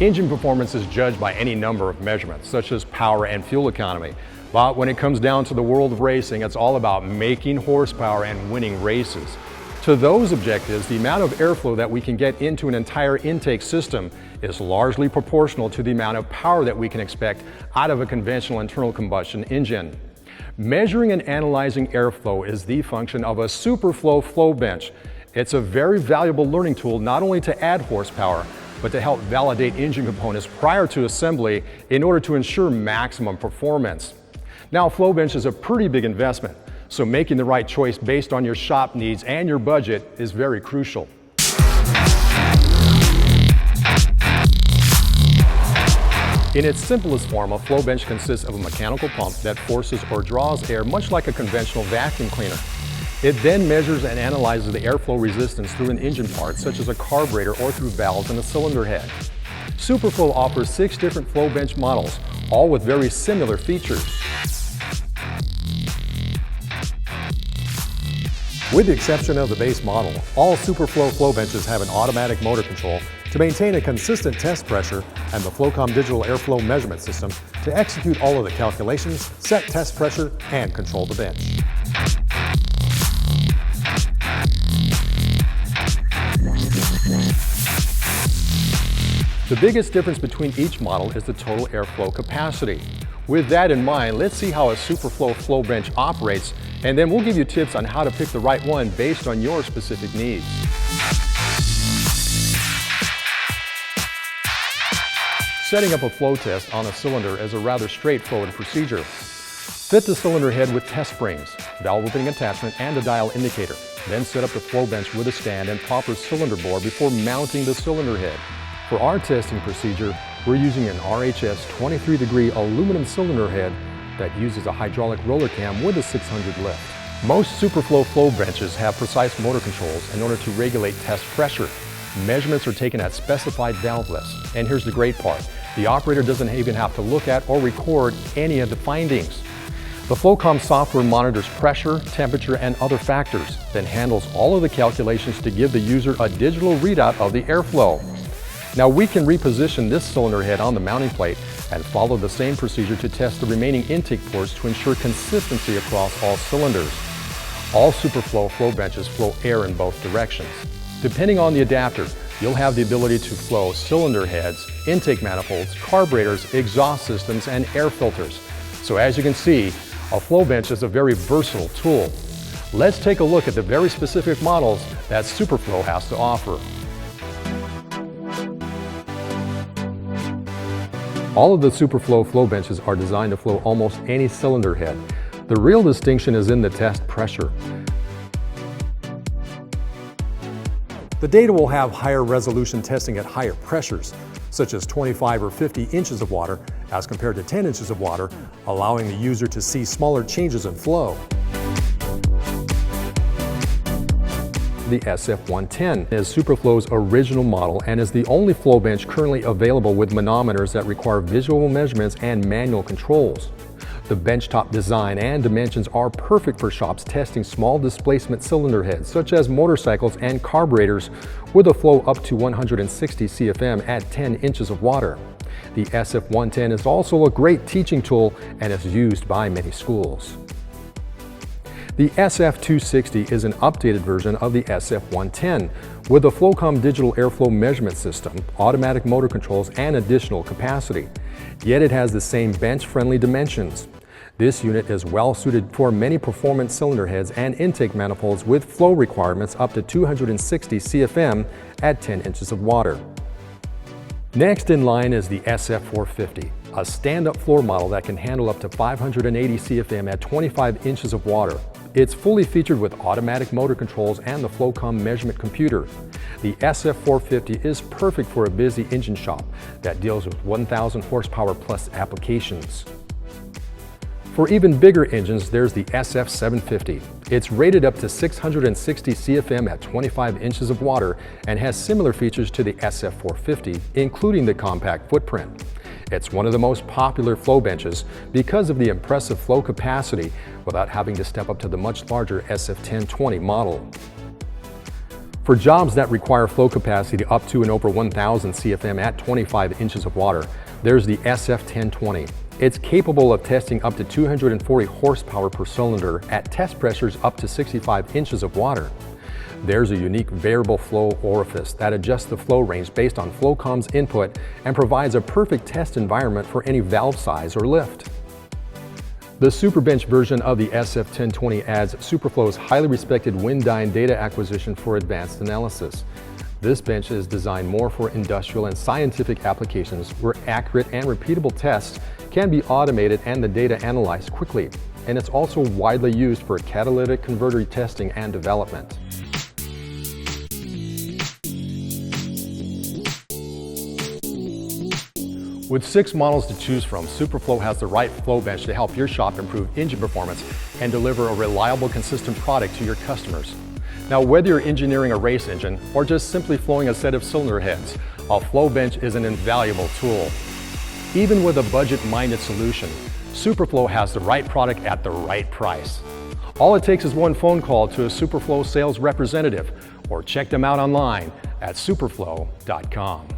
Engine performance is judged by any number of measurements, such as power and fuel economy. But when it comes down to the world of racing, it's all about making horsepower and winning races. To those objectives, the amount of airflow that we can get into an entire intake system is largely proportional to the amount of power that we can expect out of a conventional internal combustion engine. Measuring and analyzing airflow is the function of a SuperFlow flow bench. It's a very valuable learning tool not only to add horsepower, but to help validate engine components prior to assembly in order to ensure maximum performance. Now, a flow bench is a pretty big investment, so making the right choice based on your shop needs and your budget is very crucial. In its simplest form, a flow bench consists of a mechanical pump that forces or draws air much like a conventional vacuum cleaner. It then measures and analyzes the airflow resistance through an engine part, such as a carburetor or through valves in a cylinder head. SuperFlow offers 6 different flow bench models, all with very similar features. With the exception of the base model, all SuperFlow flow benches have an automatic motor control to maintain a consistent test pressure and the Flowcom digital airflow measurement system to execute all of the calculations, set test pressure, and control the bench. The biggest difference between each model is the total airflow capacity. With that in mind, let's see how a SuperFlow flow bench operates, and then we'll give you tips on how to pick the right one based on your specific needs. Setting up a flow test on a cylinder is a rather straightforward procedure. Fit the cylinder head with test springs, valve opening attachment, and a dial indicator. Then set up the flow bench with a stand and proper cylinder bore before mounting the cylinder head. For our testing procedure, we're using an RHS 23-degree aluminum cylinder head that uses a hydraulic roller cam with a 600 lift. Most SuperFlow flow benches have precise motor controls in order to regulate test pressure. Measurements are taken at specified valve lifts. And here's the great part. The operator doesn't even have to look at or record any of the findings. The Flowcom software monitors pressure, temperature, and other factors, then handles all of the calculations to give the user a digital readout of the airflow. Now we can reposition this cylinder head on the mounting plate and follow the same procedure to test the remaining intake ports to ensure consistency across all cylinders. All SuperFlow flow benches flow air in both directions. Depending on the adapter, you'll have the ability to flow cylinder heads, intake manifolds, carburetors, exhaust systems, and air filters. So as you can see, a flow bench is a very versatile tool. Let's take a look at the very specific models that SuperFlow has to offer. All of the SuperFlow flow benches are designed to flow almost any cylinder head. The real distinction is in the test pressure. The data will have higher resolution testing at higher pressures, such as 25 or 50 inches of water as compared to 10 inches of water, allowing the user to see smaller changes in flow. The SF110 is SuperFlow's original model and is the only flow bench currently available with manometers that require visual measurements and manual controls. The benchtop design and dimensions are perfect for shops testing small displacement cylinder heads, such as motorcycles and carburetors, with a flow up to 160 CFM at 10 inches of water. The SF110 is also a great teaching tool and is used by many schools. The SF260 is an updated version of the SF110 with a Flowcom digital airflow measurement system, automatic motor controls, and additional capacity. Yet it has the same bench-friendly dimensions. This unit is well suited for many performance cylinder heads and intake manifolds with flow requirements up to 260 CFM at 10 inches of water. Next in line is the SF450, a stand-up floor model that can handle up to 580 CFM at 25 inches of water. It's fully featured with automatic motor controls and the Flowcom measurement computer. The SF450 is perfect for a busy engine shop that deals with 1,000 horsepower plus applications. For even bigger engines, there's the SF750. It's rated up to 660 CFM at 25 inches of water and has similar features to the SF450, including the compact footprint. It's one of the most popular flow benches because of the impressive flow capacity without having to step up to the much larger SF1020 model. For jobs that require flow capacity up to and over 1,000 CFM at 25 inches of water, there's the SF1020. It's capable of testing up to 240 horsepower per cylinder at test pressures up to 65 inches of water. There's a unique variable flow orifice that adjusts the flow range based on Flowcom's input and provides a perfect test environment for any valve size or lift. The SuperBench version of the SF1020 adds SuperFlow's highly respected Windyne data acquisition for advanced analysis. This bench is designed more for industrial and scientific applications where accurate and repeatable tests can be automated and the data analyzed quickly. And it's also widely used for catalytic converter testing and development. With 6 models to choose from, SuperFlow has the right flow bench to help your shop improve engine performance and deliver a reliable, consistent product to your customers. Now, whether you're engineering a race engine or just simply flowing a set of cylinder heads, a flow bench is an invaluable tool. Even with a budget-minded solution, SuperFlow has the right product at the right price. All it takes is one phone call to a SuperFlow sales representative or check them out online at superflow.com.